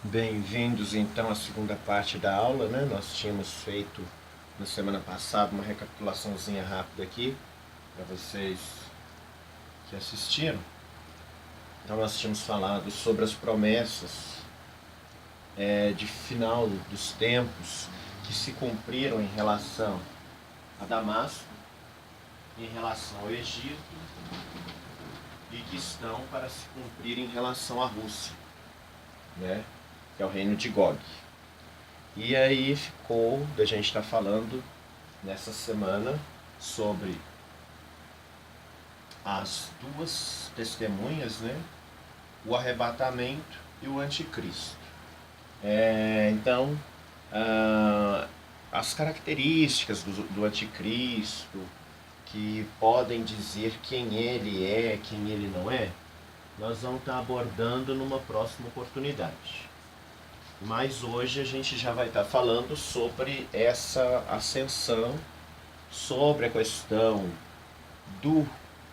Bem-vindos então à segunda parte da aula, né? Nós tínhamos feito na semana passada uma recapitulaçãozinha rápida aqui para vocês que assistiram. Então nós tínhamos falado sobre as promessas de final dos tempos que se cumpriram em relação a Damasco, em relação ao Egito e que estão para se cumprir em relação à Rússia, né? Que é o reino de Gog. E aí ficou da gente estar falando nessa semana sobre as duas testemunhas, né? O arrebatamento e o anticristo. Então, as características do anticristo, que podem dizer quem ele é, quem ele não é, nós vamos estar abordando numa próxima oportunidade. Mas hoje a gente já vai estar falando sobre essa ascensão, sobre a questão do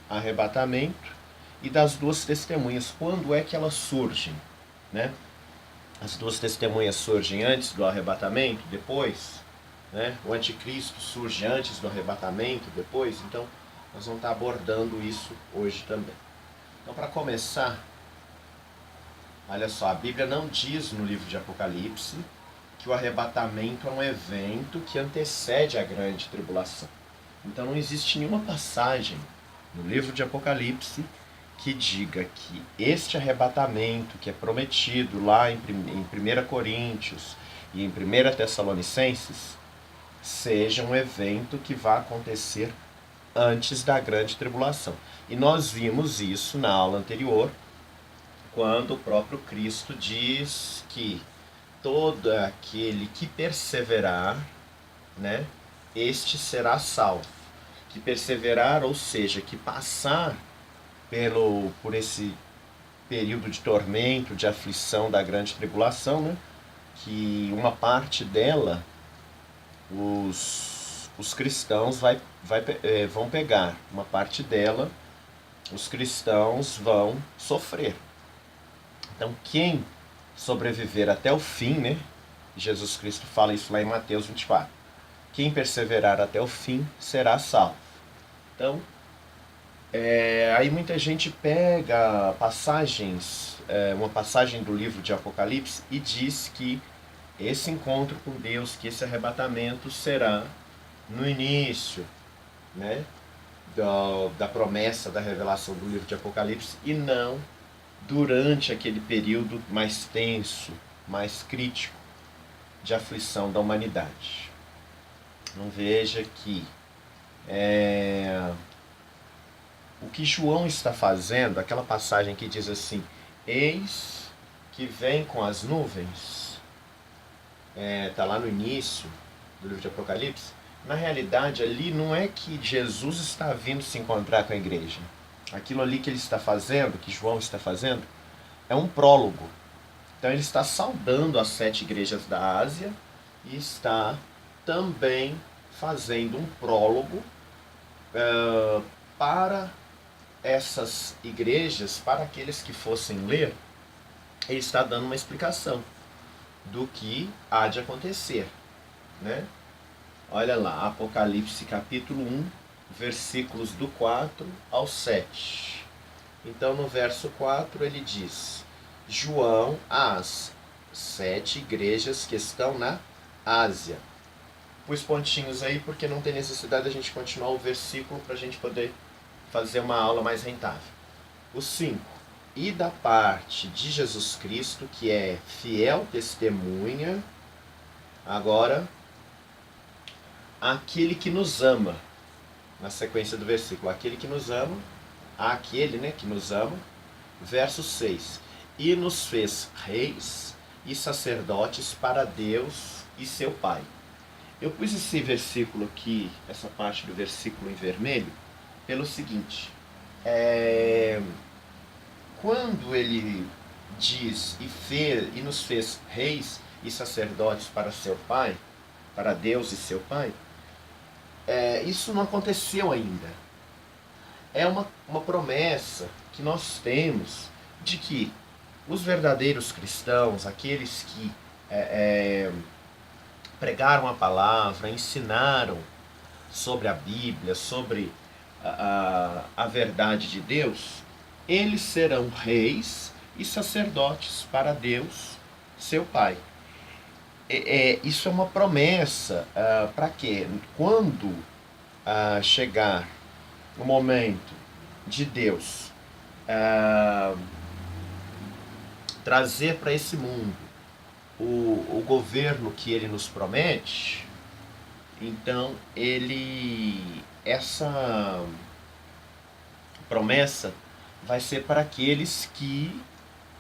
arrebatamento e das duas testemunhas. Quando é que elas surgem, né? As duas testemunhas surgem antes do arrebatamento, depois, né? O anticristo surge antes do arrebatamento, depois. Então, nós vamos estar abordando isso hoje também. Então, para começar, olha só, a Bíblia não diz no livro de Apocalipse que o arrebatamento é um evento que antecede a grande tribulação. Então não existe nenhuma passagem no livro de Apocalipse que diga que este arrebatamento que é prometido lá em 1 Coríntios e em 1 Tessalonicenses seja um evento que vai acontecer antes da grande tribulação. E nós vimos isso na aula anterior, quando o próprio Cristo diz que todo aquele que perseverar, né, este será salvo. Que perseverar, ou seja, que passar por esse período de tormento, de aflição da grande tribulação, né, que uma parte dela os cristãos vão pegar, uma parte dela os cristãos vão sofrer. Então, quem sobreviver até o fim, né? Jesus Cristo fala isso lá em Mateus 24. Quem perseverar até o fim será salvo. Então, aí muita gente pega passagens, uma passagem do livro de Apocalipse e diz que esse encontro com Deus, que esse arrebatamento será no início, né? Da promessa da revelação do livro de Apocalipse e não durante aquele período mais tenso, mais crítico de aflição da humanidade. Não veja que o que João está fazendo, aquela passagem que diz assim, eis que vem com as nuvens, está lá no início do livro de Apocalipse, na realidade ali não é que Jesus está vindo se encontrar com a igreja. Aquilo ali que ele está fazendo, que João está fazendo, é um prólogo. Então ele está saudando as 7 igrejas da Ásia e está também fazendo um prólogo para essas igrejas, para aqueles que fossem ler, ele está dando uma explicação do que há de acontecer, né? Olha lá, Apocalipse capítulo 1, versículos do 4 ao 7. Então no verso 4 ele diz, João às 7 igrejas que estão na Ásia. Pus pontinhos aí porque não tem necessidade de a gente continuar o versículo para a gente poder fazer uma aula mais rentável. O 5. E da parte de Jesus Cristo, que é fiel testemunha, agora, aquele que nos ama, na sequência do versículo, aquele que nos ama, aquele, né, que nos ama, verso 6. E nos fez reis e sacerdotes para Deus e seu Pai. Eu pus esse versículo aqui, essa parte do versículo em vermelho, pelo seguinte, quando ele diz e nos fez reis e sacerdotes para seu Pai, para Deus e seu Pai, isso não aconteceu ainda. É uma promessa que nós temos de que Os verdadeiros cristãos, aqueles que pregaram a palavra, ensinaram sobre a Bíblia, sobre a verdade de Deus, eles serão reis e sacerdotes para Deus, seu Pai. Isso é uma promessa para quê? Quando chegar o momento de Deus trazer para esse mundo o governo que ele nos promete, então essa promessa vai ser para aqueles que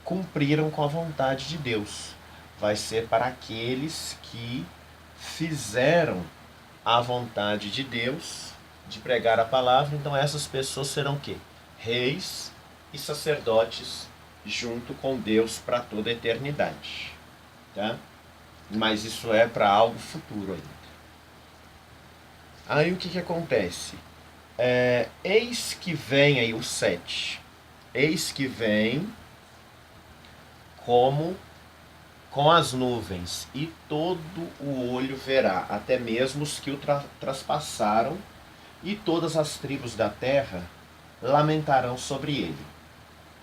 cumpriram com a vontade de Deus. Vai ser para aqueles que fizeram a vontade de Deus de pregar a palavra. Então essas pessoas serão o quê? Reis e sacerdotes junto com Deus para toda a eternidade. Tá? Mas isso é para algo futuro ainda. Aí o que acontece? Eis que vem aí o 7. Eis que vem como com as nuvens, e todo o olho verá, até mesmo os que o traspassaram, e todas as tribos da terra lamentarão sobre ele.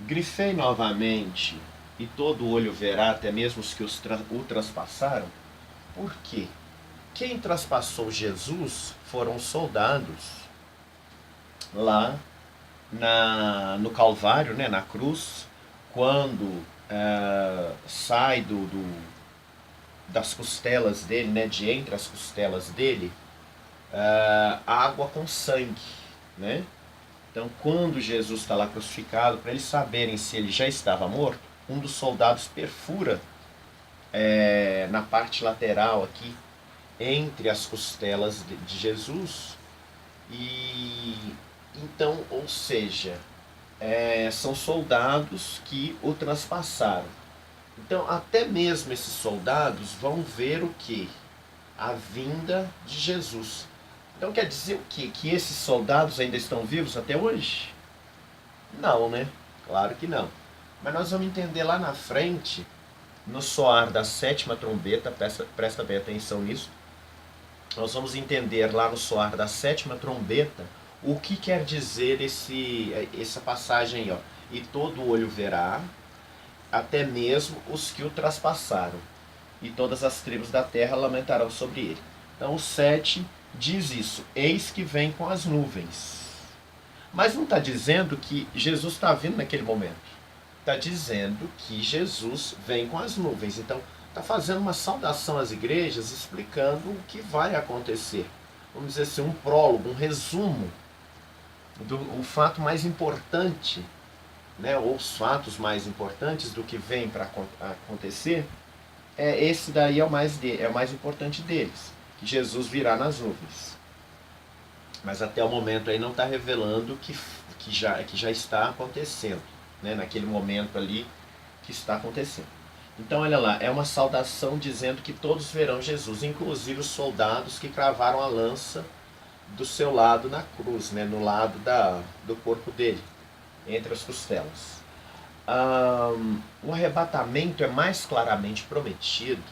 Grifei novamente, e todo o olho verá, até mesmo os que o traspassaram. Por quê? Quem traspassou Jesus foram os soldados lá no Calvário, né, na cruz, quando sai das costelas dele, né, de entre as costelas dele, água com sangue, né? Então, quando Jesus está lá crucificado, para eles saberem se ele já estava morto, um dos soldados perfura na parte lateral aqui, entre as costelas de Jesus, e então, ou seja, são soldados que o transpassaram. Então, até mesmo esses soldados vão ver o que? A vinda de Jesus. Então, quer dizer o quê? Que esses soldados ainda estão vivos até hoje? Não, né? Claro que não. Mas nós vamos entender lá na frente, no soar da 7ª trombeta, presta bem atenção nisso. Nós vamos entender lá no soar da 7ª trombeta o que quer dizer essa passagem aí, ó. E todo olho verá, até mesmo os que o traspassaram, e todas as tribos da terra lamentarão sobre ele. Então o 7 diz isso, eis que vem com as nuvens. Mas não está dizendo que Jesus está vindo naquele momento. Está dizendo que Jesus vem com as nuvens. Então está fazendo uma saudação às igrejas, explicando o que vai acontecer. Vamos dizer assim, um prólogo, um resumo do fato mais importante, né, ou os fatos mais importantes do que vem para acontecer. Esse daí é o mais importante deles, que Jesus virá nas nuvens. Mas até o momento aí não está revelando que já está acontecendo, né, naquele momento ali que está acontecendo. Então olha lá, é uma saudação dizendo que todos verão Jesus, inclusive os soldados que cravaram a lança do seu lado na cruz, né, no lado do corpo dele, entre as costelas. O arrebatamento é mais claramente prometido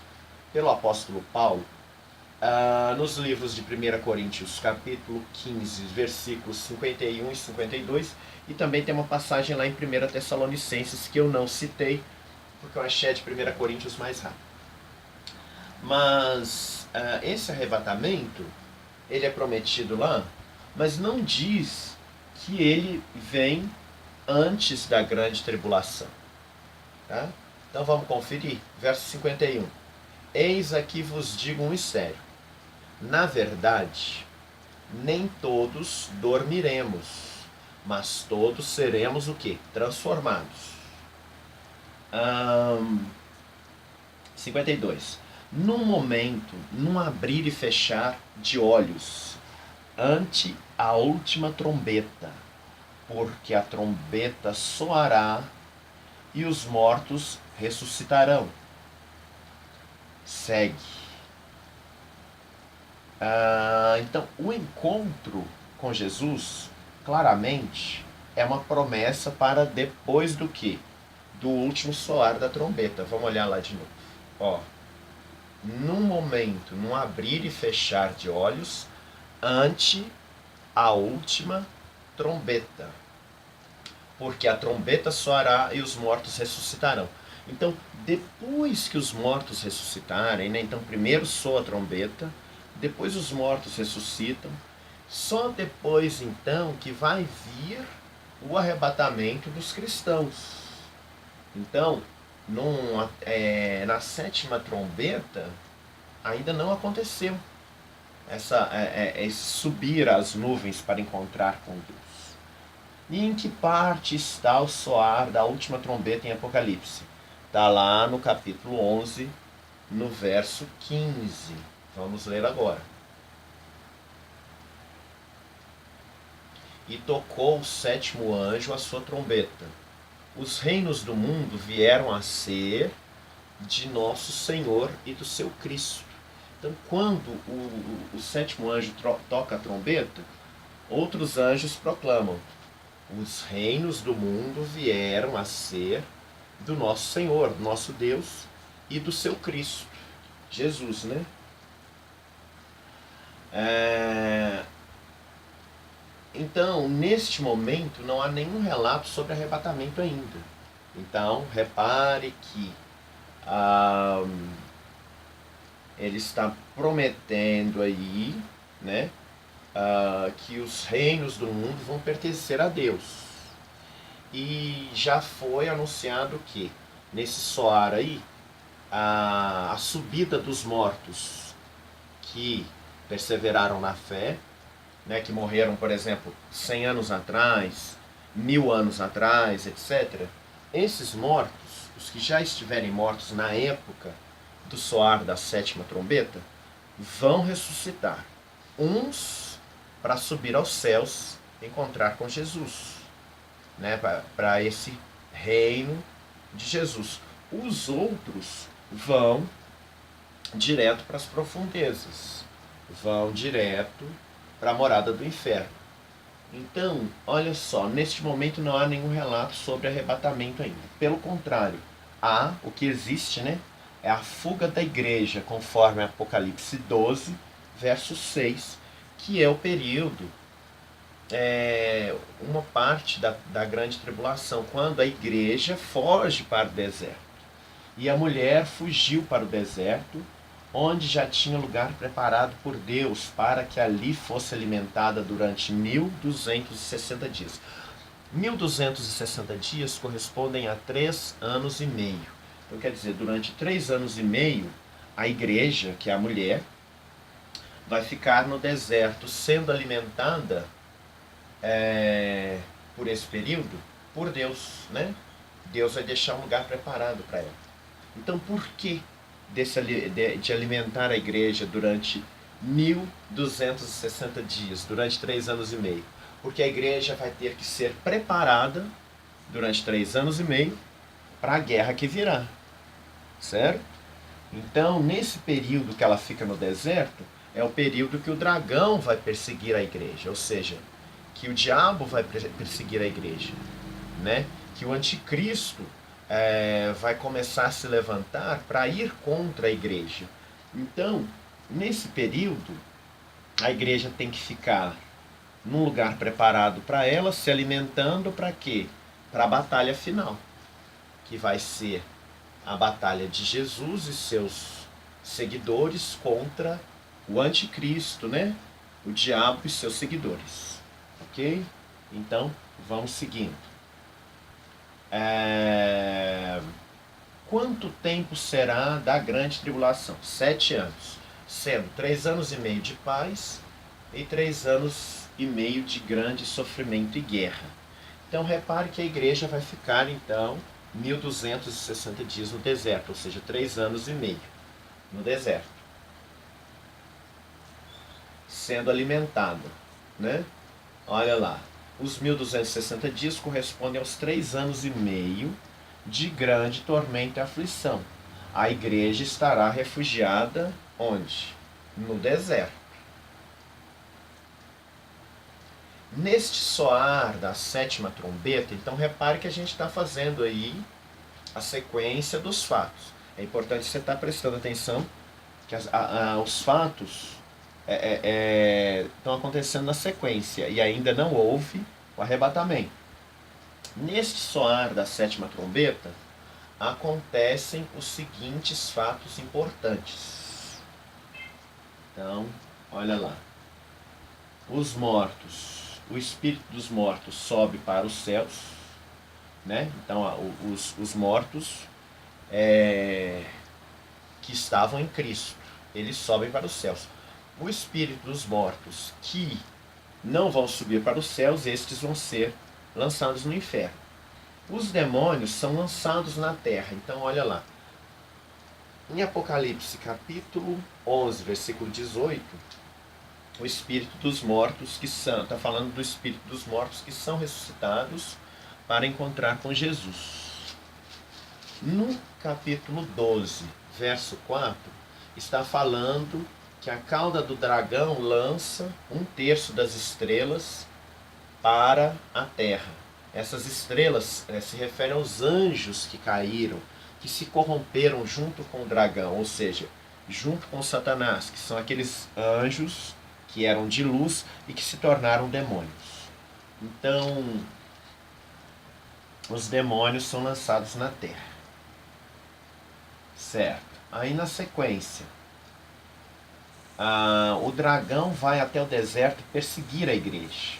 pelo apóstolo Paulo nos livros de 1 Coríntios, capítulo 15, versículos 51 e 52, e também tem uma passagem lá em 1 Tessalonicenses que eu não citei, porque eu achei a de 1 Coríntios mais rápido. Mas esse arrebatamento, ele é prometido lá, mas não diz que ele vem antes da grande tribulação. Tá? Então vamos conferir, verso 51. Eis aqui vos digo um mistério. Na verdade, nem todos dormiremos, mas todos seremos o quê? Transformados. 52. Num momento, num abrir e fechar de olhos, ante a última trombeta, porque a trombeta soará e os mortos ressuscitarão. Segue. Então, o encontro com Jesus, claramente, é uma promessa para depois do quê? do último soar da trombeta. Vamos olhar lá de novo. Ó, num momento, num abrir e fechar de olhos, ante a última trombeta. Porque a trombeta soará e os mortos ressuscitarão. Então, depois que os mortos ressuscitarem, né? Então primeiro soa a trombeta, depois os mortos ressuscitam, só depois então que vai vir o arrebatamento dos cristãos. Então, na sétima trombeta, ainda não aconteceu esse subir às nuvens para encontrar com Deus. E em que parte está o soar da última trombeta em Apocalipse? Está lá no capítulo 11, no verso 15. Vamos ler agora. E tocou o sétimo anjo a sua trombeta. Os reinos do mundo vieram a ser de nosso Senhor e do seu Cristo. Então, quando o sétimo anjo toca a trombeta, outros anjos proclamam: os reinos do mundo vieram a ser do nosso Senhor, do nosso Deus e do seu Cristo, Jesus, né? Então, neste momento, não há nenhum relato sobre arrebatamento ainda. Então, repare que ele está prometendo aí, né, que os reinos do mundo vão pertencer a Deus. E já foi anunciado que, nesse soar aí, a subida dos mortos que perseveraram na fé, né, que morreram, por exemplo, 100 anos atrás, 1000 anos atrás, etc. Esses mortos, os que já estiverem mortos na época do soar da sétima trombeta, vão ressuscitar. Uns para subir aos céus, encontrar com Jesus, né, para esse reino de Jesus. Os outros vão direto para as profundezas, vão direto para a morada do inferno. Então, olha só, neste momento não há nenhum relato sobre arrebatamento ainda. Pelo contrário, há o que existe, né? É a fuga da igreja, conforme Apocalipse 12, verso 6, que é o período, uma parte da grande tribulação, quando a igreja foge para o deserto. E a mulher fugiu para o deserto, onde já tinha lugar preparado por Deus para que ali fosse alimentada durante 1260 dias. 1260 dias correspondem a 3 anos e meio. Então quer dizer, durante 3 anos e meio, a igreja, que é a mulher, vai ficar no deserto sendo alimentada por esse período por Deus, né? Deus vai deixar um lugar preparado para ela. Então por que de alimentar a igreja durante 1260 dias, durante 3 anos e meio? Porque a igreja vai ter que ser preparada durante 3 anos e meio para a guerra que virá, certo? Então, nesse período que ela fica no deserto, é o período que o dragão vai perseguir a igreja, ou seja, que o diabo vai perseguir a igreja, né? Que o anticristo vai começar a se levantar para ir contra a igreja. Então, nesse período, a igreja tem que ficar num lugar preparado para ela, se alimentando para quê? Para a batalha final, que vai ser a batalha de Jesus e seus seguidores contra o anticristo, né? O diabo e seus seguidores. Ok? Então, vamos seguindo. Quanto tempo será da grande tribulação? 7 anos, sendo 3 anos e meio de paz e 3 anos e meio de grande sofrimento e guerra. Então repare que a igreja vai ficar então 1260 dias no deserto, ou seja, 3 anos e meio no deserto, sendo alimentada, né? Olha lá, os 1260 dias correspondem aos 3 anos e meio de grande tormento e aflição. A igreja estará refugiada onde? No deserto. Neste soar da sétima trombeta, então repare que a gente está fazendo aí a sequência dos fatos. É importante você estar prestando atenção que os fatos estão acontecendo na sequência e ainda não houve o arrebatamento. Neste soar da sétima trombeta, acontecem os seguintes fatos importantes. Então, olha lá. Os mortos, o espírito dos mortos sobe para os céus, né? Então, os mortos que estavam em Cristo, eles sobem para os céus. O espírito dos mortos que não vão subir para os céus, estes vão ser lançados no inferno. Os demônios são lançados na terra. Então, olha lá. Em Apocalipse, capítulo 11, versículo 18, o espírito dos mortos que são, está falando do espírito dos mortos que são ressuscitados para encontrar com Jesus. No capítulo 12, verso 4, está falando que a cauda do dragão lança 1/3 das estrelas para a terra. Essas estrelas se referem aos anjos que caíram, que se corromperam junto com o dragão, ou seja, junto com Satanás, que são aqueles anjos que eram de luz e que se tornaram demônios. Então, os demônios são lançados na terra. Certo. Aí na sequência, o dragão vai até o deserto perseguir a igreja.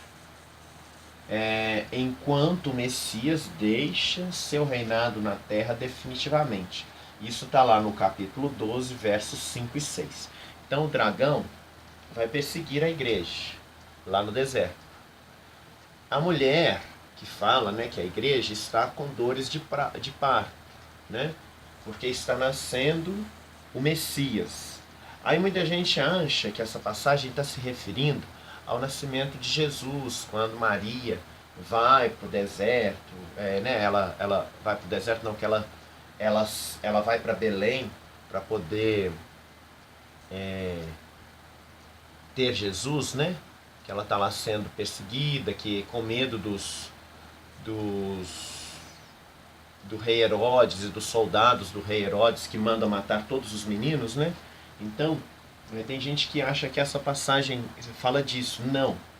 Enquanto o Messias deixa seu reinado na terra definitivamente. Isso está lá no capítulo 12, versos 5 e 6. Então o dragão vai perseguir a igreja, lá no deserto. A mulher que fala, né, que a igreja está com dores de parto, né, porque está nascendo o Messias. Aí muita gente acha que essa passagem está se referindo ao nascimento de Jesus, quando Maria vai para o deserto, né? Ela vai para o deserto, não, que ela vai para Belém para poder ter Jesus, né? Que ela está lá sendo perseguida, que com medo do rei Herodes e dos soldados do rei Herodes que mandam matar todos os meninos, né? Então, tem gente que acha que essa passagem fala disso.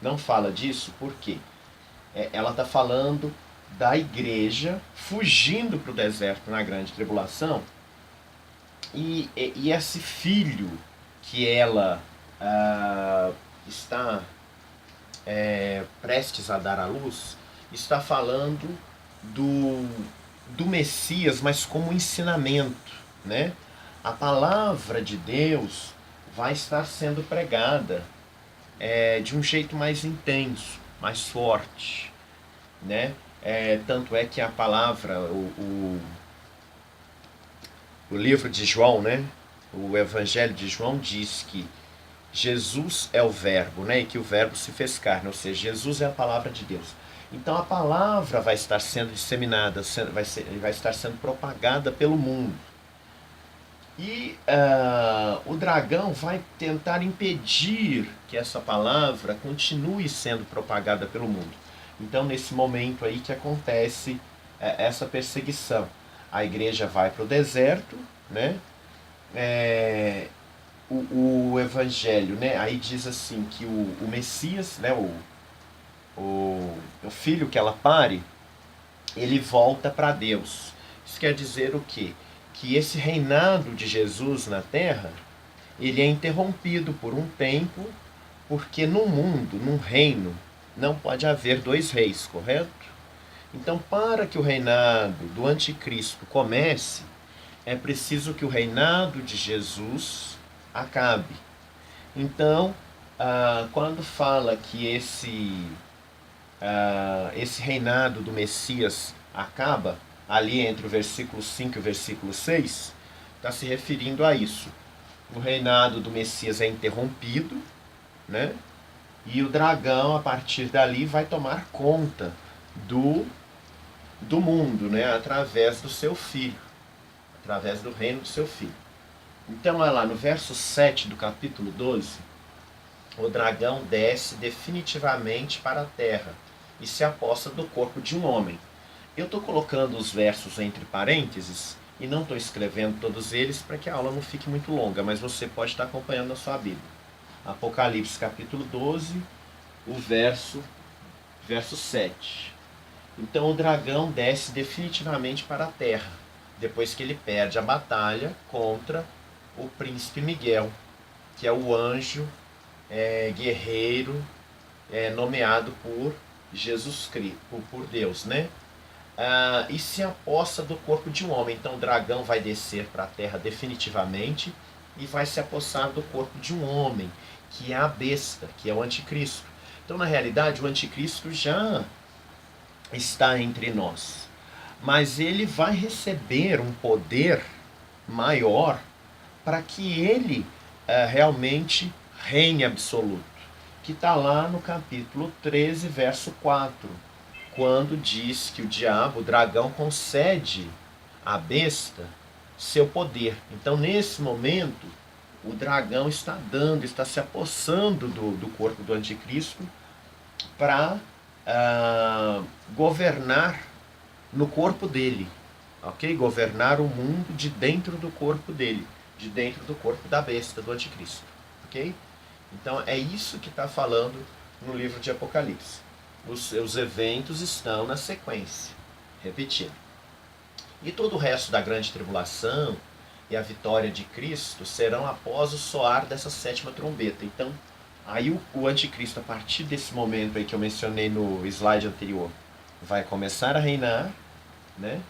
Não fala disso, por quê? Ela está falando da igreja fugindo para o deserto na grande tribulação, e esse filho que ela está prestes a dar à luz, está falando do Messias, mas como ensinamento, né? A palavra de Deus vai estar sendo pregada de um jeito mais intenso, mais forte, né? Tanto é que a palavra, o livro de João, né? O Evangelho de João diz que Jesus é o verbo, né? E que o verbo se fez carne, ou seja, Jesus é a palavra de Deus. Então a palavra vai estar sendo disseminada, vai estar sendo propagada pelo mundo. E o dragão vai tentar impedir que essa palavra continue sendo propagada pelo mundo. Então, nesse momento aí que acontece essa perseguição. A igreja vai para o deserto, né? O Evangelho, né? Aí diz assim que o Messias, né? O filho que ela pare, ele volta para Deus. Isso quer dizer o quê? Que esse reinado de Jesus na terra, ele é interrompido por um tempo, porque no mundo, num reino, não pode haver 2 reis, correto? Então, para que o reinado do anticristo comece, é preciso que o reinado de Jesus acabe. Então, quando fala que esse reinado do Messias acaba, ali entre o versículo 5 e o versículo 6, está se referindo a isso. O reinado do Messias é interrompido, né? E o dragão, a partir dali, vai tomar conta do mundo, né? Através do seu filho, através do reino do seu filho. Então, olha lá, no verso 7 do capítulo 12, o dragão desce definitivamente para a terra e se aposta do corpo de um homem. Eu estou colocando os versos entre parênteses e não estou escrevendo todos eles para que a aula não fique muito longa, mas você pode estar acompanhando na sua Bíblia. Apocalipse capítulo 12, o verso 7. Então o dragão desce definitivamente para a terra, depois que ele perde a batalha contra o príncipe Miguel, que é o anjo guerreiro nomeado por Jesus Cristo, por Deus, né? E se aposta do corpo de um homem. Então o dragão vai descer para a terra definitivamente e vai se apossar do corpo de um homem, que é a besta, que é o anticristo. Então, na realidade, o anticristo já está entre nós, mas ele vai receber um poder maior para que ele realmente reine absoluto, que está lá no capítulo 13, verso 4, quando diz que o diabo, o dragão, concede à besta seu poder. Então, nesse momento, o dragão está se apossando do corpo do anticristo para governar no corpo dele, ok? Governar o mundo de dentro do corpo dele, de dentro do corpo da besta, do anticristo, ok? Então é isso que está falando no livro de Apocalipse. Os eventos estão na sequência, repetindo. E todo o resto da grande tribulação e a vitória de Cristo serão após o soar dessa sétima trombeta. Então, aí o anticristo, a partir desse momento aí que eu mencionei no slide anterior, vai começar a reinar, né?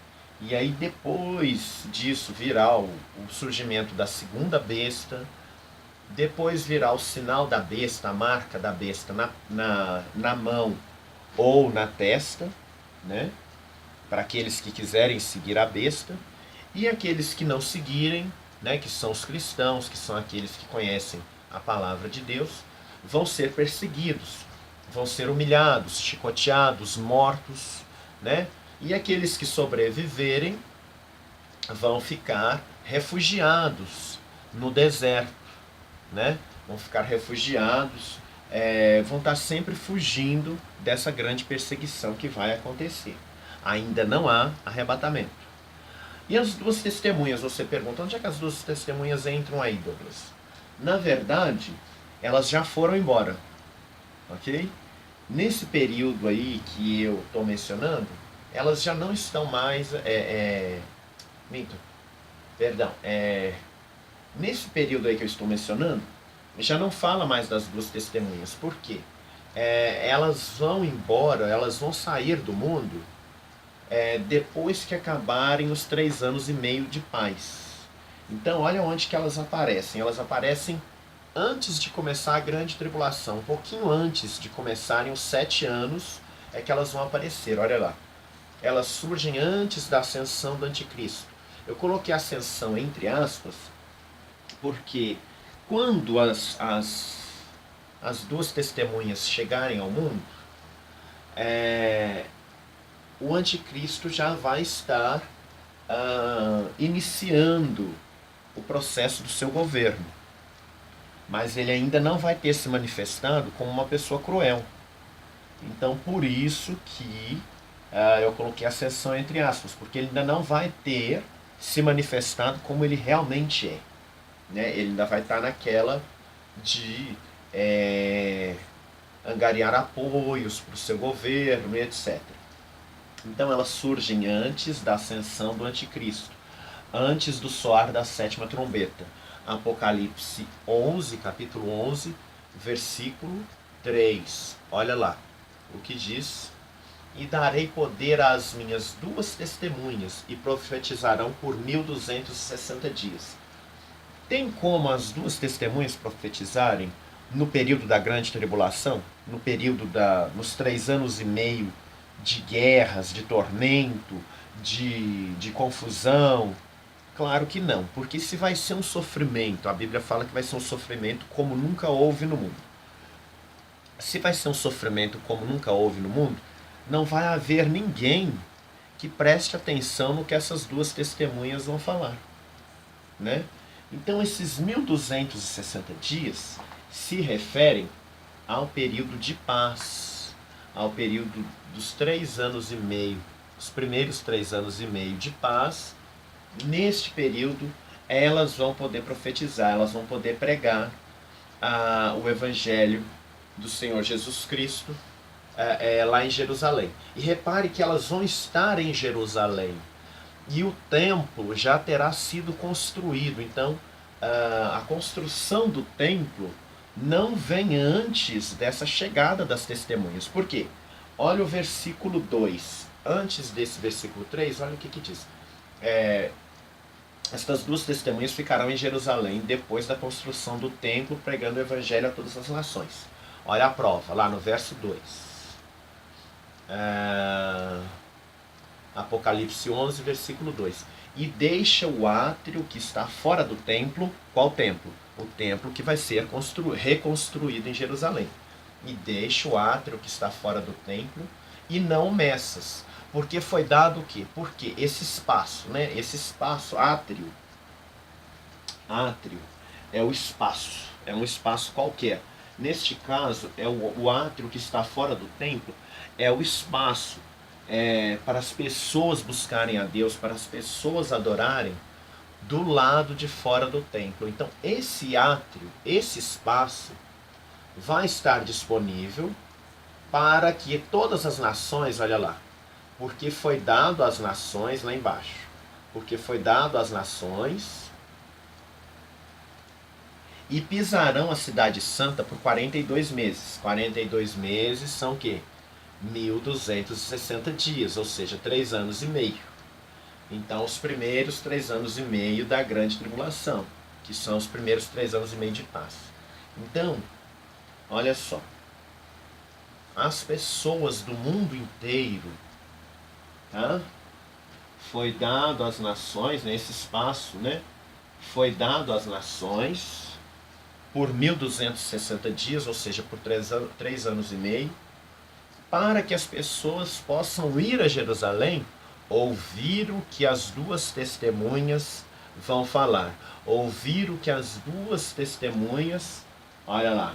E aí depois disso virá o surgimento da segunda besta, depois virá o sinal da besta, a marca da besta na mão ou na testa, né? Para aqueles que quiserem seguir a besta, e aqueles que não seguirem, né, que são os cristãos, que são aqueles que conhecem a palavra de Deus, vão ser perseguidos, vão ser humilhados, chicoteados, mortos, né? E aqueles que sobreviverem vão ficar refugiados no deserto, né? Vão ficar refugiados, vão estar sempre fugindo dessa grande perseguição que vai acontecer. Ainda não há arrebatamento. E as duas testemunhas, você pergunta, onde é que as duas testemunhas entram aí, Douglas? Na verdade, elas já foram embora, ok? Nesse período aí que eu estou mencionando, elas já não estão mais, nesse período aí que eu estou mencionando, já não fala mais das duas testemunhas. Por quê? Elas vão embora, elas vão sair do mundo depois que acabarem os 3 anos e meio de paz. Então, olha onde que elas aparecem. Elas aparecem antes de começar a grande tribulação, um pouquinho antes de começarem os 7 anos é que elas vão aparecer, olha lá. Elas surgem antes da ascensão do anticristo. Eu coloquei a ascensão entre aspas, porque quando as duas testemunhas chegarem ao mundo, o anticristo já vai estar iniciando o processo do seu governo. Mas ele ainda não vai ter se manifestado como uma pessoa cruel. Então, por isso que eu coloquei a ascensão entre aspas, porque ele ainda não vai ter se manifestado como ele realmente é. Né? Ele ainda vai estar naquela de angariar apoios para o seu governo e etc. Então elas surgem antes da ascensão do anticristo, antes do soar da sétima trombeta. Apocalipse 11, capítulo 11, versículo 3. Olha lá o que diz: e darei poder às minhas duas testemunhas, e profetizarão por 1260 dias. Tem como as duas testemunhas profetizarem no período da grande tribulação? No período nos 3 anos e meio de guerras, de tormento, de confusão? Claro que não, porque se vai ser um sofrimento, a Bíblia fala que vai ser um sofrimento como nunca houve no mundo. Se vai ser um sofrimento como nunca houve no mundo, não vai haver ninguém que preste atenção no que essas duas testemunhas vão falar, né? Então esses 1260 dias se referem ao período de paz, ao período dos 3 anos e meio os primeiros 3 anos e meio de paz. Neste período, elas vão poder profetizar, elas vão poder pregar o Evangelho do Senhor Jesus Cristo lá em Jerusalém. E repare que elas vão estar em Jerusalém. E o templo já terá sido construído. Então, a construção do templo não vem antes dessa chegada das testemunhas. Por quê? Olha o versículo 2. Antes desse versículo 3, olha o que diz. Estas duas testemunhas ficarão em Jerusalém depois da construção do templo, pregando o evangelho a todas as nações. Olha a prova, lá no verso 2. Apocalipse 11, versículo 2. E deixa o átrio que está fora do templo. Qual templo? O templo que vai ser reconstruído em Jerusalém. E deixa o átrio que está fora do templo e não meças. Porque foi dado o quê? Porque esse espaço, né? Esse espaço, átrio é o espaço. É um espaço qualquer. Neste caso, é o átrio que está fora do templo, é o espaço para as pessoas buscarem a Deus, para as pessoas adorarem do lado de fora do templo. Então, esse átrio, esse espaço, vai estar disponível para que todas as nações, olha lá, porque foi dado às nações, lá embaixo, porque foi dado às nações, e pisarão a cidade santa por 42 meses. 42 meses são o quê? 1260 dias, ou seja, 3 anos e meio. Então, os primeiros 3 anos e meio da grande tribulação, que são os primeiros 3 anos e meio de paz. Então, olha só, as pessoas do mundo inteiro, tá? Foi dado às nações, nesse espaço, né? Foi dado às nações por 1260 dias, ou seja, por 3 anos e meio, para que as pessoas possam ir a Jerusalém, ouvir o que as duas testemunhas vão falar, ouvir o que as duas testemunhas, olha lá,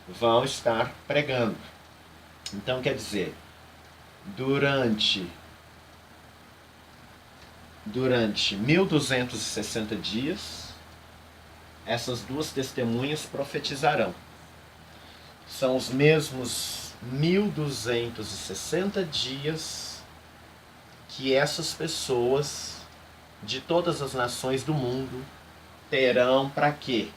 vão estar pregando. Então, quer dizer, durante 1260 dias, essas duas testemunhas profetizarão. São os mesmos 1260 dias que essas pessoas de todas as nações do mundo terão para quê?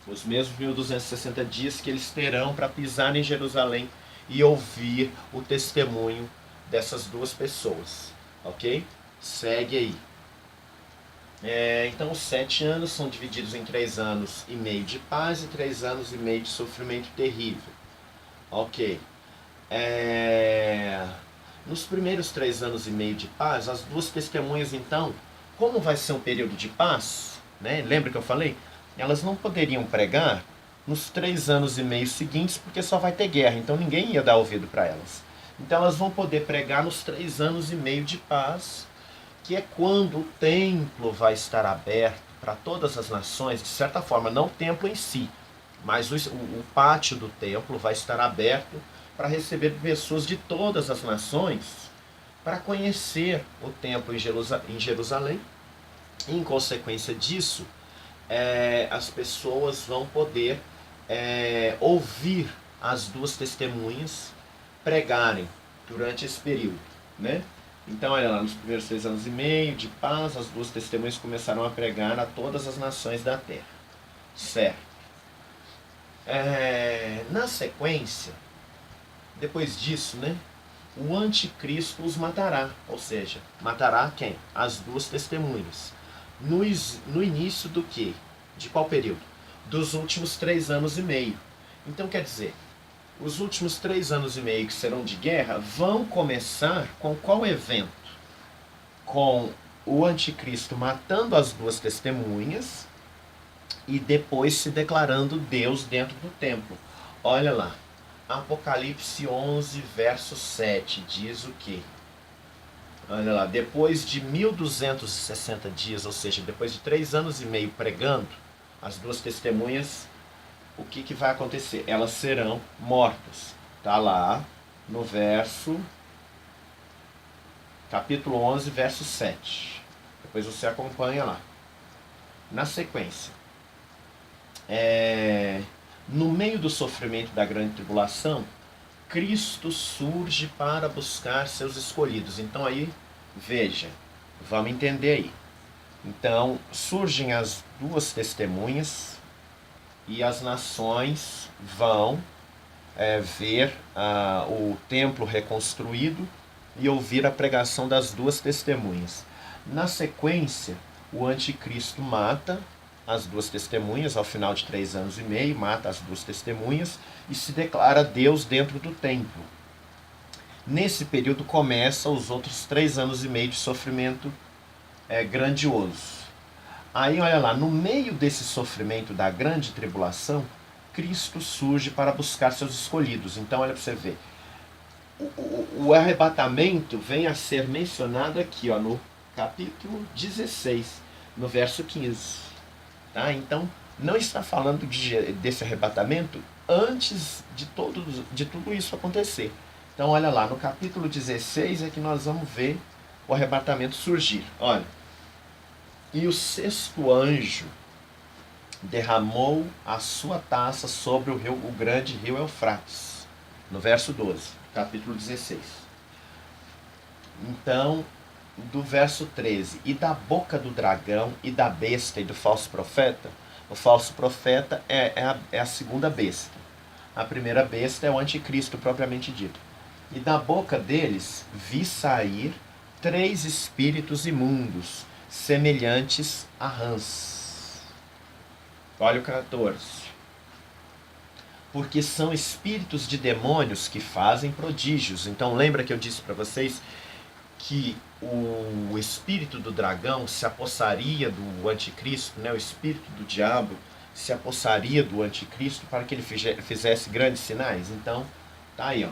Os mesmos 1260 dias que eles terão para pisar em Jerusalém e ouvir o testemunho dessas duas pessoas. Ok? Segue aí. Então, os 7 anos são divididos em 3 anos e meio de paz e 3 anos e meio de sofrimento terrível. Ok. Nos primeiros 3 anos e meio de paz, as duas testemunhas, então, como vai ser um período de paz, né? Lembra que eu falei? Elas não poderiam pregar nos 3 anos e meio seguintes, porque só vai ter guerra, então ninguém ia dar ouvido para elas. Então, elas vão poder pregar nos 3 anos e meio de paz, que é quando o templo vai estar aberto para todas as nações, de certa forma, não o templo em si, mas o pátio do templo vai estar aberto para receber pessoas de todas as nações para conhecer o templo em Jerusalém. E, em consequência disso, as pessoas vão poder ouvir as duas testemunhas pregarem durante esse período, né? Então, olha lá, nos primeiros 3 anos e meio de paz, as duas testemunhas começaram a pregar a todas as nações da terra. Certo. Na sequência, depois disso, né, o anticristo os matará. Ou seja, matará quem? As duas testemunhas. No início do quê? De qual período? Dos últimos 3 anos e meio. Então, quer dizer, os últimos 3 anos e meio que serão de guerra vão começar com qual evento? Com o anticristo matando as duas testemunhas e depois se declarando Deus dentro do templo. Olha lá, Apocalipse 11, verso 7, diz o quê? Olha lá, depois de 1260 dias, ou seja, depois de 3 anos e meio pregando, as duas testemunhas, o que vai acontecer? Elas serão mortas. Está lá no verso capítulo 11, verso 7. Depois você acompanha lá. Na sequência, no meio do sofrimento da grande tribulação, Cristo surge para buscar seus escolhidos. Então aí, veja, vamos entender aí. Então, surgem as duas testemunhas e as nações vão ver o templo reconstruído e ouvir a pregação das duas testemunhas. Na sequência, o anticristo mata as duas testemunhas, ao final de 3 anos e meio, mata as duas testemunhas e se declara Deus dentro do templo. Nesse período começa os outros 3 anos e meio de sofrimento grandioso. Aí olha lá, no meio desse sofrimento da grande tribulação, Cristo surge para buscar seus escolhidos. Então olha para você ver, o arrebatamento vem a ser mencionado aqui no capítulo 16, no verso 15. Tá? Então não está falando desse arrebatamento antes de tudo isso acontecer. Então olha lá, no capítulo 16 é que nós vamos ver o arrebatamento surgir. Olha, e o 6º anjo derramou a sua taça sobre o grande rio Eufrates, no verso 12, capítulo 16. Então, do verso 13, e da boca do dragão e da besta e do falso profeta, o falso profeta é a segunda besta. A primeira besta é o anticristo propriamente dito. E da boca deles vi sair 3 espíritos imundos, semelhantes a rãs. Olha o 14. Porque são espíritos de demônios que fazem prodígios. Então lembra que eu disse para vocês que o espírito do dragão se apossaria do anticristo, né? O espírito do diabo se apossaria do anticristo para que ele fizesse grandes sinais. Então, tá aí,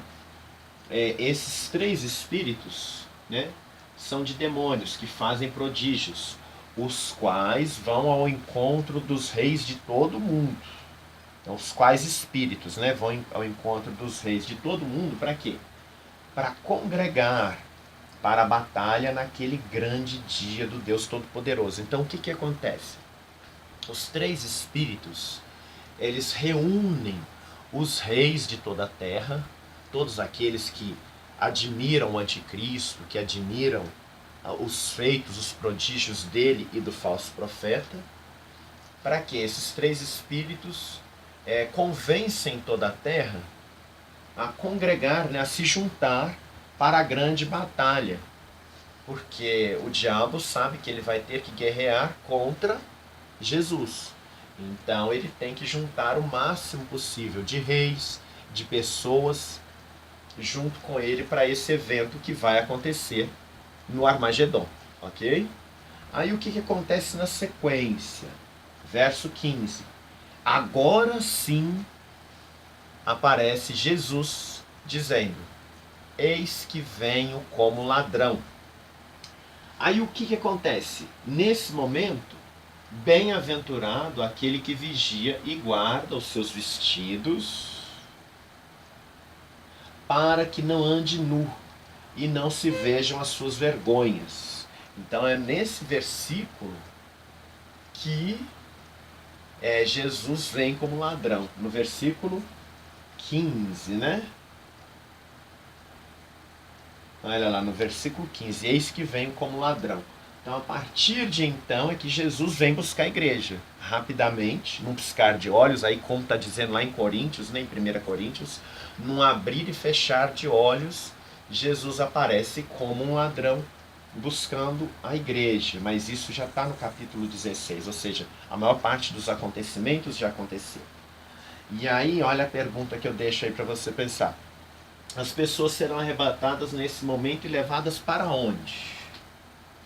esses 3 espíritos, né, são de demônios que fazem prodígios, os quais vão ao encontro dos reis de todo o mundo. Então, os quais espíritos, né, vão ao encontro dos reis de todo o mundo para quê? Para congregar para a batalha naquele grande dia do Deus Todo-Poderoso. Então, o que acontece? Os 3 espíritos, eles reúnem os reis de toda a terra, todos aqueles que admiram o anticristo, que admiram os feitos, os prodígios dele e do falso profeta, para que esses 3 espíritos convencem toda a terra a congregar, né, a se juntar para a grande batalha, porque o diabo sabe que ele vai ter que guerrear contra Jesus. Então ele tem que juntar o máximo possível de reis, de pessoas, junto com ele para esse evento que vai acontecer no Armagedon, ok? Aí o que acontece na sequência? Verso 15. Agora sim aparece Jesus dizendo: eis que venho como ladrão. Aí o que acontece? Nesse momento, bem-aventurado aquele que vigia e guarda os seus vestidos, para que não ande nu e não se vejam as suas vergonhas. Então é nesse versículo que Jesus vem como ladrão. No versículo 15, né? Olha lá, no versículo 15, eis que venho como ladrão. Então, a partir de então, é que Jesus vem buscar a igreja. Rapidamente, num piscar de olhos, aí como está dizendo lá em Coríntios, né, em 1 Coríntios, num abrir e fechar de olhos, Jesus aparece como um ladrão buscando a igreja. Mas isso já está no capítulo 16, ou seja, a maior parte dos acontecimentos já aconteceu. E aí, olha a pergunta que eu deixo aí para você pensar. As pessoas serão arrebatadas nesse momento e levadas para onde?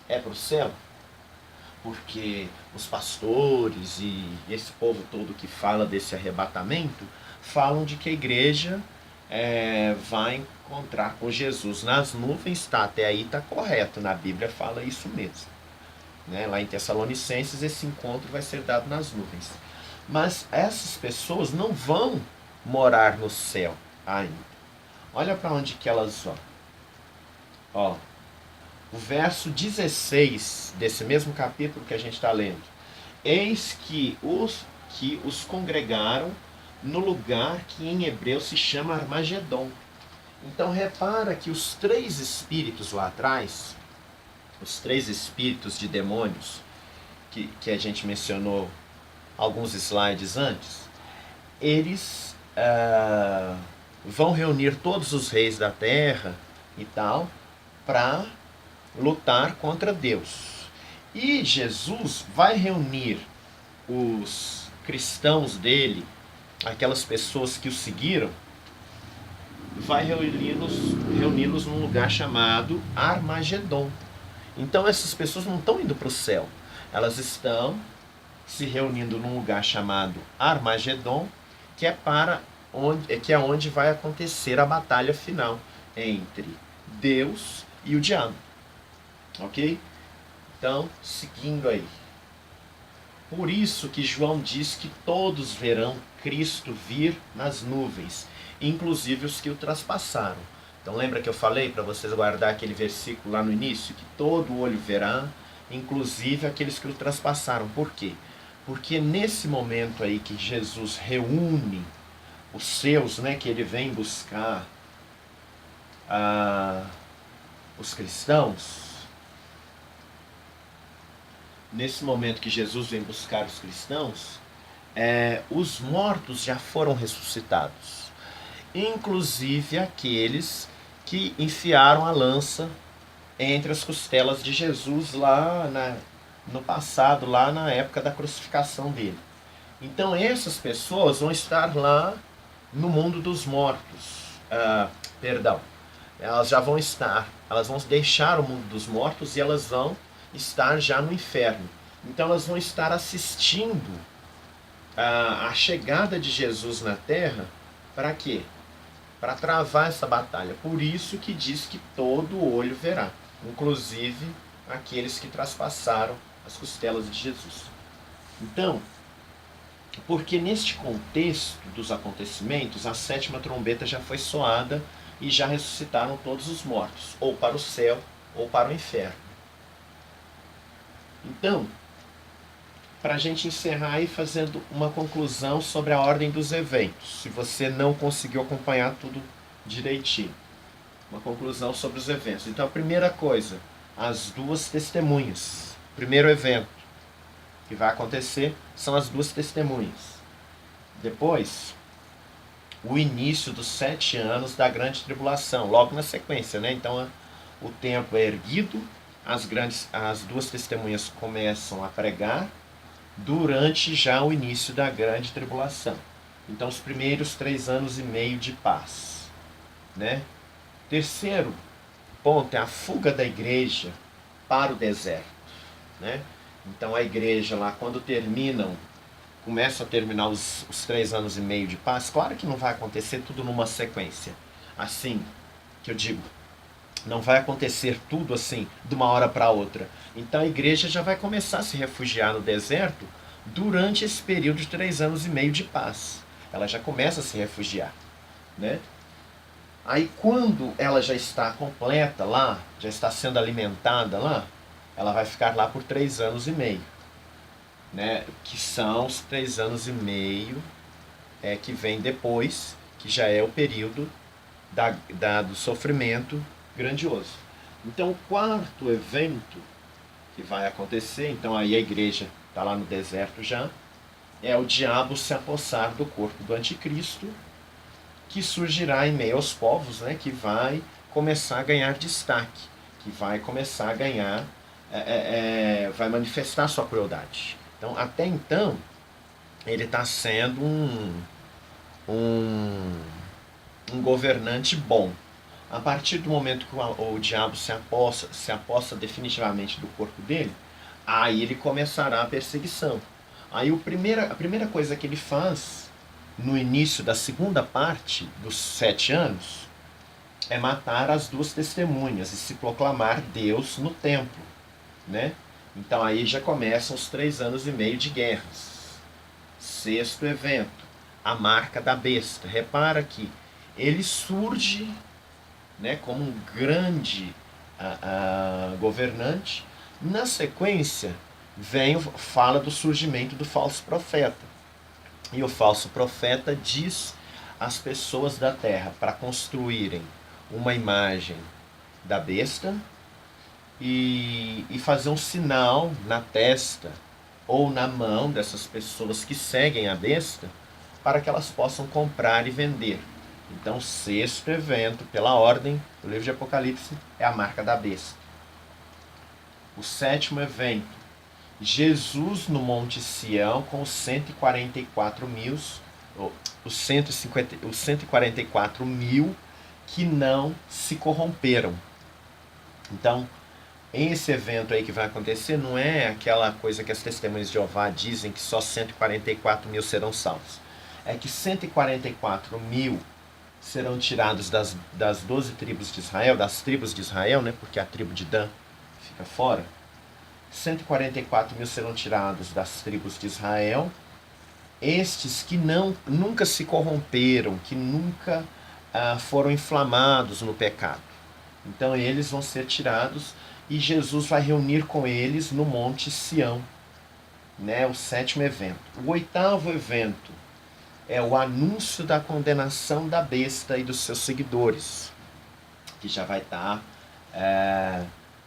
É para o céu? Porque os pastores e esse povo todo que fala desse arrebatamento falam de que a igreja vai encontrar com Jesus nas nuvens. Tá, até aí está correto, na Bíblia fala isso mesmo, né? Lá em Tessalonicenses esse encontro vai ser dado nas nuvens. Mas essas pessoas não vão morar no céu ainda. Olha para onde que elas vão. O verso 16 desse mesmo capítulo que a gente está lendo. Eis que os congregaram no lugar que em hebreu se chama Armagedon. Então repara que os três espíritos lá atrás, os três espíritos de demônios, que a gente mencionou alguns slides antes, eles vão reunir todos os reis da terra e tal, para lutar contra Deus. E Jesus vai reunir os cristãos dele, aquelas pessoas que o seguiram, vai reuni-los num lugar chamado Armagedon. Então essas pessoas não estão indo para o céu, elas estão se reunindo num lugar chamado Armagedon, que é onde vai acontecer a batalha final entre Deus e o diabo. Ok? Então, seguindo aí. Por isso que João diz que todos verão Cristo vir nas nuvens, inclusive os que o traspassaram. Então lembra que eu falei para vocês guardar aquele versículo lá no início? Que todo olho verá, inclusive aqueles que o traspassaram. Por quê? Porque nesse momento aí que Jesus reúne os seus, né, que ele vem buscar os cristãos, nesse momento que Jesus vem buscar os cristãos, os mortos já foram ressuscitados, inclusive aqueles que enfiaram a lança entre as costelas de Jesus lá no passado, lá na época da crucificação dele. Então essas pessoas vão estar lá no mundo dos mortos. Elas já vão estar, elas vão deixar o mundo dos mortos e elas vão estar já no inferno. Então elas vão estar assistindo a chegada de Jesus na terra. Para quê? Para travar essa batalha. Por isso que diz que todo olho verá, inclusive aqueles que traspassaram as costelas de Jesus. Então, porque neste contexto dos acontecimentos, a sétima trombeta já foi soada e já ressuscitaram todos os mortos, ou para o céu ou para o inferno. Então, para a gente encerrar aí fazendo uma conclusão sobre a ordem dos eventos, se você não conseguiu acompanhar tudo direitinho. Uma conclusão sobre os eventos. Então, a primeira coisa, as duas testemunhas. O primeiro evento que vai acontecer são as duas testemunhas. Depois, o início dos 7 anos da grande tribulação, logo na sequência, né? Então, o templo é erguido, as duas testemunhas começam a pregar durante já o início da grande tribulação. Então, os primeiros 3 anos e meio de paz, né? Terceiro ponto é a fuga da igreja para o deserto, né? Então a igreja lá, quando começa a terminar os 3 anos e meio de paz, claro que não vai acontecer tudo numa sequência, assim, que eu digo, não vai acontecer tudo assim, de uma hora para outra. Então a igreja já vai começar a se refugiar no deserto durante esse período de 3 anos e meio de paz. Ela já começa a se refugiar, né? Aí quando ela já está completa lá, já está sendo alimentada lá, ela vai ficar lá por 3 anos e meio, né? Que são os 3 anos e meio que vem depois, que já é o período do sofrimento grandioso. Então o quarto evento que vai acontecer, então aí a igreja está lá no deserto já, é o diabo se apossar do corpo do anticristo, que surgirá em meio aos povos, né, que vai começar a ganhar destaque, que vai começar a ganhar, vai manifestar sua crueldade. Então, até então, ele está sendo um governante bom. A partir do momento que o diabo se aposta definitivamente do corpo dele, aí ele começará a perseguição. Aí a primeira coisa que ele faz no início da segunda parte dos 7 anos é matar as duas testemunhas e se proclamar Deus no templo, né? Então aí já começam os 3 anos e meio de guerras. Sexto evento, a marca da besta. Repara que ele surge, né, como um grande governante. Na sequência, fala do surgimento do falso profeta. E o falso profeta diz às pessoas da terra para construírem uma imagem da besta e fazer um sinal na testa ou na mão dessas pessoas que seguem a besta para que elas possam comprar e vender. Então, o sexto evento, pela ordem do livro de Apocalipse, é a marca da besta. O sétimo evento, Jesus no Monte Sião com os 144 mil que não se corromperam. Então, esse evento aí que vai acontecer não é aquela coisa que as testemunhas de Jeová dizem que só 144 mil serão salvos. É que 144 mil serão tirados das 12 tribos de Israel, das tribos de Israel, né? Porque a tribo de Dan fica fora. 144 mil serão tirados das tribos de Israel. Estes que nunca se corromperam, que nunca foram inflamados no pecado. Então eles vão ser tirados e Jesus vai reunir com eles no Monte Sião, né? O sétimo evento. O oitavo evento é o anúncio da condenação da besta e dos seus seguidores, que já vai estar,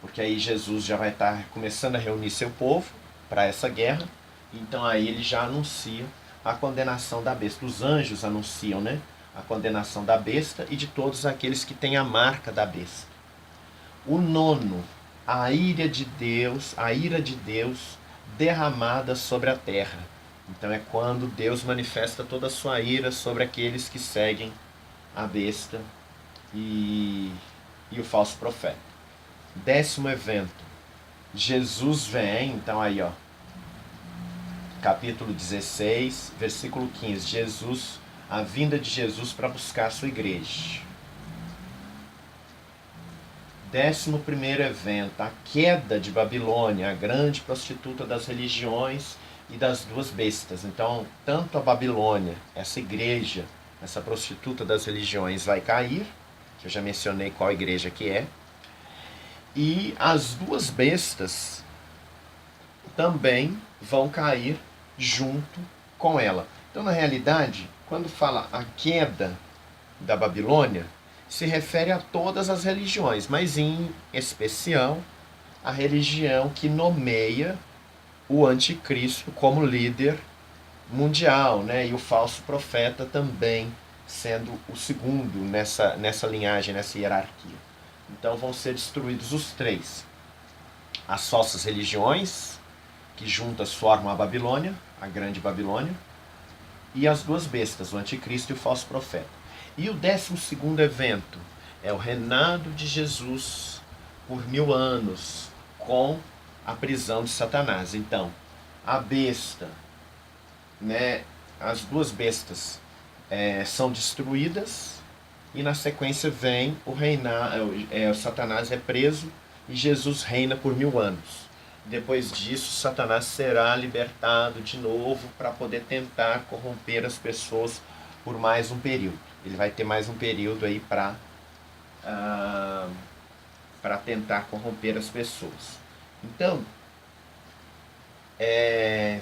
porque aí Jesus já vai estar começando a reunir seu povo para essa guerra, então aí ele já anuncia a condenação da besta. Os anjos anunciam, né, a condenação da besta e de todos aqueles que têm a marca da besta. O nono, a ira de Deus derramada sobre a terra. Então é quando Deus manifesta toda a sua ira sobre aqueles que seguem a besta e o falso profeta. Décimo evento, Jesus vem, então aí ó, capítulo 16, versículo 15, a vinda de Jesus para buscar a sua igreja. 11º evento, a queda de Babilônia, a grande prostituta das religiões e das duas bestas. Então, tanto a Babilônia, essa igreja, essa prostituta das religiões vai cair, que eu já mencionei qual igreja que é, e as duas bestas também vão cair junto com ela. Então, na realidade, quando fala a queda da Babilônia, se refere a todas as religiões, mas em especial a religião que nomeia o anticristo como líder mundial, né? E o falso profeta também sendo o segundo nessa linhagem, nessa hierarquia. Então vão ser destruídos os três. As falsas religiões, que juntas formam a Babilônia, a grande Babilônia, e as duas bestas, o anticristo e o falso profeta. E o 12º evento é o reinado de Jesus por 1000 anos, com a prisão de Satanás. Então, a besta, né, as duas bestas são destruídas e na sequência vem o Satanás é preso e Jesus reina por 1000 anos. Depois disso, Satanás será libertado de novo para poder tentar corromper as pessoas por mais um período. Ele vai ter mais um período aí para tentar corromper as pessoas. Então,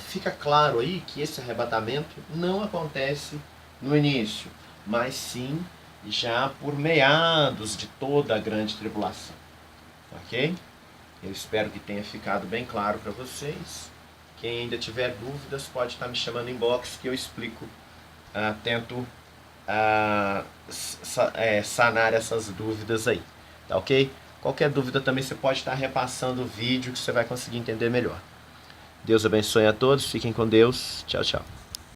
fica claro aí que esse arrebatamento não acontece no início, mas sim já por meados de toda a grande tribulação. Ok? Eu espero que tenha ficado bem claro para vocês. Quem ainda tiver dúvidas pode estar me chamando em inbox que eu explico, tento sanar essas dúvidas aí, tá ok? Qualquer dúvida também você pode estar repassando o vídeo que você vai conseguir entender melhor. Deus abençoe a todos, fiquem com Deus, tchau, tchau.